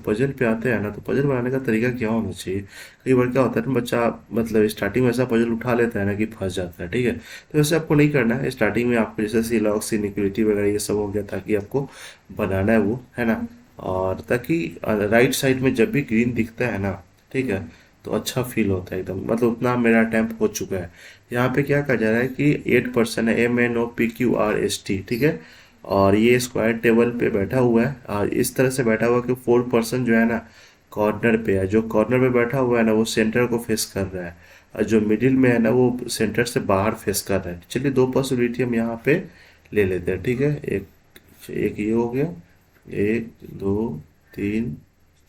Puzzle पे आते हैं ना, तो पजल बनाने का तरीका क्या होना चाहिए। कई बार क्या होता है ना, बच्चा मतलब स्टार्टिंग में ऐसा पजल उठा लेता है ना कि फंस जाता है, ठीक है। तो वैसे आपको नहीं करना है। स्टार्टिंग में आपको जैसे सी लॉक्स इनिक्विटी वगैरह ये सब हो गया, ताकि आपको बनाना है वो, है ना। और ताकि राइट साइड में जब भी ग्रीन दिखता है ना, ठीक है, तो अच्छा फील होता है एकदम। मतलब उतना मेरा अटैम्प्ट हो चुका है। यहाँ पे क्या कहा जा रहा है कि 8% है, MNOPQRST, ठीक है। और ये स्क्वायर टेबल पे बैठा हुआ है, और इस तरह से बैठा हुआ है कि 4% जो है ना कॉर्नर पे है। जो कॉर्नर पे बैठा हुआ है ना वो सेंटर को फेस कर रहा है, और जो मिडिल में है ना वो सेंटर से बाहर फेस कर रहा है। चलिए दो पॉसिबिलिटी हम यहाँ पे ले लेते हैं, ठीक है। एक एक ये हो गया, 1 2 3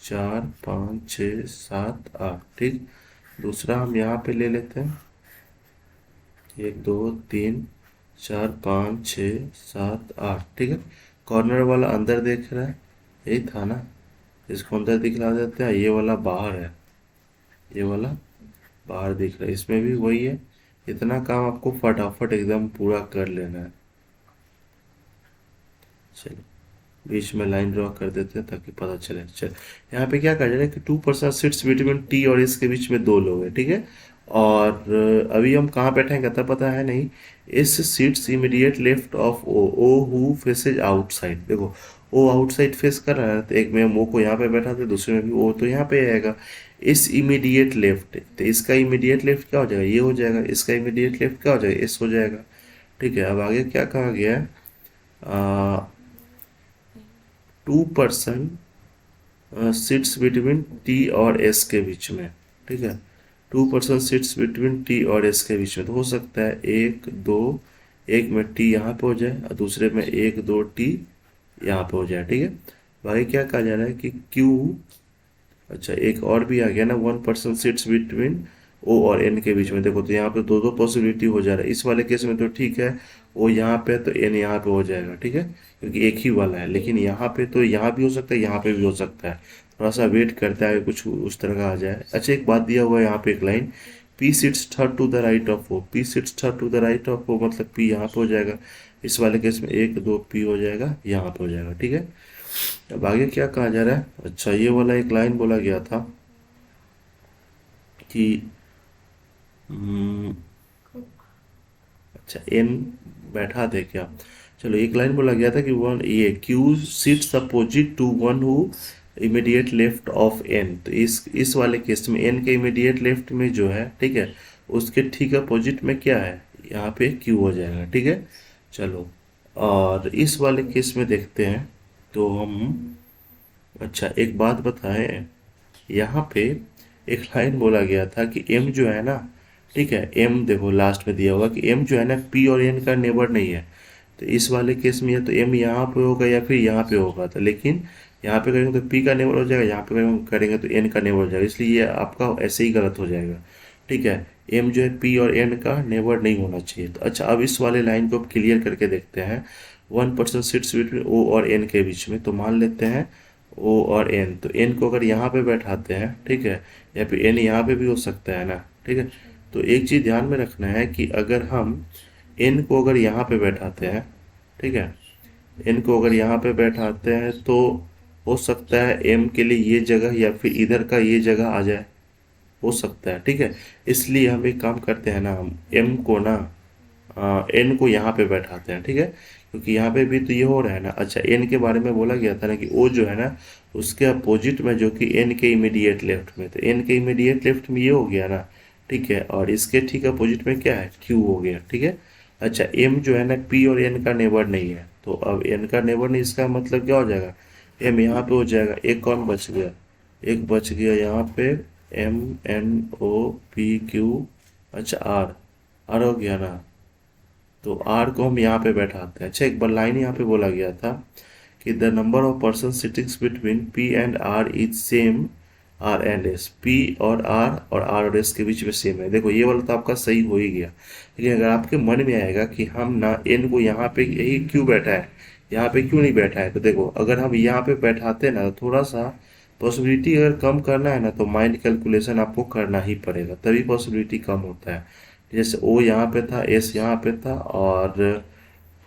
4 5 6 7 8, ठीक। दूसरा हम यहाँ पे ले लेते हैं, 1 2 3 4 5 6 7 8, ठीक है। कॉर्नर वाला अंदर देख रहा है, यही था ना। इसको अंदर दिखला देते हैं, ये वाला बाहर है, ये वाला बाहर दिख रहा है, इसमें भी वही है। इतना काम आपको फटाफट एकदम पूरा कर लेना है। चलो बीच में लाइन ड्रॉ कर देते हैं ताकि पता चले। चल, यहाँ पे क्या कहा जा रहा है कि 2% सिट्स बिटवीन टी और इसके बीच में दो लोग हैं, ठीक है। और अभी हम कहाँ बैठेंगे तो पता है नहीं। इस sits immediate left of O who faces outside. देखो ओ आउटसाइड फेस कर रहा है, तो एक में हम ओ को यहाँ पे बैठा थे, दूसरे में भी ओ तो यहाँ पे आएगा। इस इमीडिएट लेफ्ट, तो इसका इमीडिएट लेफ्ट क्या हो जाएगा, ये हो जाएगा। इसका इमीडिएट लेफ्ट क्या हो जाएगा, इस हो जाएगा, ठीक है। अब आगे क्या कहा गया है, 2% सीट्स बिटवीन टी और एस के बीच में, ठीक है। 2% सीट्स बिटवीन टी और एस के बीच में, तो हो सकता है 1 2, एक में टी यहाँ पे हो जाए और दूसरे में 1 2 टी यहाँ पे हो जाए, ठीक है। बाकी क्या कहा जा रहा है कि क्यू, अच्छा एक और भी आ गया ना, 1% सीट्स बिटवीन ओ और एन के बीच में। देखो तो यहाँ पे दो दो पॉसिबिलिटी हो जा रहा है। इस वाले केस में तो ठीक है, ओ यहाँ पे तो एन यहाँ पे हो जाएगा, ठीक है, क्योंकि एक ही वाला है। लेकिन यहाँ पे तो यहाँ भी हो सकता है, यहाँ पे भी हो सकता है। थोड़ा सा वेट करता है कुछ उस तरह का आ जाए। अच्छा एक बात दिया हुआ है यहाँ पे, एक line, P sits third to the right of O. P sits third to the right of O मतलब पी यहाँ पे हो जाएगा। इस वाले केस में 1 2 पी हो जाएगा, यहाँ पे हो जाएगा, ठीक है। अब आगे क्या कहा जा रहा है, अच्छा ये वाला एक लाइन बोला गया था कि हम्म, अच्छा एन बैठा दे क्या। चलो एक लाइन बोला गया था कि वन ये Q sits opposite to one who immediate left of N. तो इस वाले केस में एन के इमीडिएट लेफ्ट में जो है, ठीक है, उसके ठीक अपोजिट में क्या है, यहाँ पे क्यू हो जाएगा, ठीक है। चलो और इस वाले केस में देखते हैं तो हम, अच्छा एक बात बताएं, यहाँ पे एक लाइन बोला गया था कि एम जो है ना, ठीक है, एम देखो लास्ट में दिया होगा कि एम जो है ना पी और एन का नेबर नहीं है। तो इस वाले केस में या तो एम यहाँ पे होगा या फिर यहाँ पे होगा। तो लेकिन यहाँ पे करेंगे तो पी का नेबर हो जाएगा, यहाँ पे करेंगे तो एन का नेबर हो जाएगा, इसलिए ये आपका ऐसे ही गलत हो जाएगा, ठीक है। एम जो है पी और एन का नेबर नहीं होना चाहिए। तो अच्छा अब इस वाले लाइन को क्लियर करके देखते हैं। 1% सिट्स बिटवीन ओ और एन के बीच में, तो मान लेते हैं ओ और एन। तो एन को अगर यहाँ पे बैठाते हैं, ठीक है, या फिर एन यहाँ पे भी हो सकता है ना, ठीक है। तो एक चीज़ ध्यान में रखना है कि अगर हम एन को अगर यहाँ पे बैठाते हैं, ठीक है, एन को अगर यहाँ पे बैठाते हैं तो हो सकता है एम के लिए ये जगह या फिर इधर का ये जगह आ जाए, हो सकता है, ठीक है। इसलिए हम एक काम करते हैं ना, हम एम को ना एन को यहाँ पे बैठाते हैं, ठीक है, क्योंकि यहाँ पे भी तो ये हो रहा है ना। अच्छा एन के बारे में बोला गया था ना कि ओ जो है ना उसके अपोजिट में जो कि एन के इमीडिएट लेफ्ट में, तो एन के इमीडिएट लेफ्ट में ये हो गया ना, ठीक है। और इसके ठीक अपोजिट में क्या है, क्यू हो गया, ठीक है। अच्छा एम जो है ना पी और एन का नेबर नहीं है, तो अब एन का नेबर नहीं, इसका मतलब क्या हो जाएगा, एम यहाँ पे हो जाएगा। एक कौन बच गया, एक बच गया यहाँ पे, M N O P Q, अच्छा आर, आर हो गया ना। तो आर को हम यहाँ पे बैठाते हैं। अच्छा एक बार लाइन यहाँ पे बोला गया था कि the number of person sittings between P and R is same R and S. P और आर और एस के बीच में सेम है। देखो ये वाला तो आपका सही हो ही गया। लेकिन अगर आपके मन में आएगा कि हम ना एन को यहाँ पे यही क्यों बैठा है, यहाँ पे क्यों नहीं बैठा है, तो देखो अगर हम यहाँ पे बैठाते ना तो थोड़ा सा पॉसिबिलिटी अगर कम करना है ना तो माइंड कैलकुलेशन आपको करना ही पड़ेगा, तभी पॉसिबिलिटी कम होता है। जैसे ओ यहाँ पे था, एस यहाँ पे था, और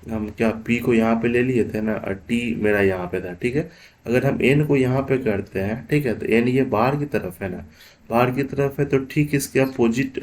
हम क्या पी को यहाँ पे ले लिए थे ना, और टी मेरा यहाँ पे था, ठीक है। अगर हम एन को यहाँ पे करते हैं, ठीक है, तो एन ये बाहर की तरफ है ना, बाहर की तरफ है, तो ठीक इसके अपोजिट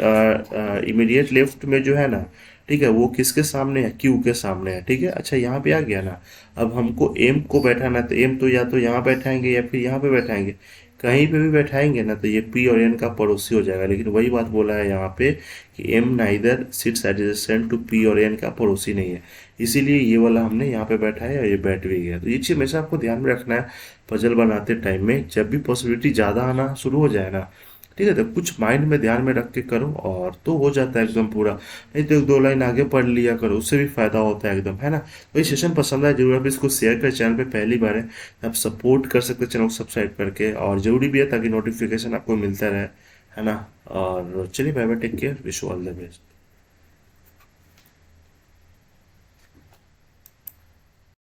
इमीडिएट लेफ्ट में जो है ना, ठीक है, वो किसके सामने है, क्यू के सामने है, ठीक है। अच्छा यहाँ पे आ गया ना। अब हमको एम को बैठाना है, तो एम तो या तो यहाँ बैठाएंगे या फिर यहाँ पे बैठाएंगे, कहीं पे भी बैठाएंगे ना तो ये पी और एन का पड़ोसी हो जाएगा। लेकिन वही बात बोला है यहाँ पे कि M neither sits adjacent to P और एन का पड़ोसी नहीं है, इसीलिए ये वाला हमने यहाँ पे बैठा है और ये बैठ भी गया। तो ये चीज़ हमेशा आपको ध्यान में रखना है पजल बनाते टाइम में, जब भी पॉसिबिलिटी ज़्यादा आना शुरू हो जाए ना, ठीक है, तो कुछ माइंड में ध्यान में रख के करो और तो हो जाता है एकदम पूरा। नहीं तो एक दो लाइन आगे पढ़ लिया करो, उससे भी फायदा होता है एकदम, है ना। तो ये सेशन पसंद आया जरूर आप इसको शेयर करें, चैनल पे पहली बार है आप सपोर्ट कर सकते हैं चैनल को सब्सक्राइब करके, और जरूरी भी है ताकि नोटिफिकेशन आपको मिलता रहे, है ना। और चलिए bye bye, take care, wish you all the best.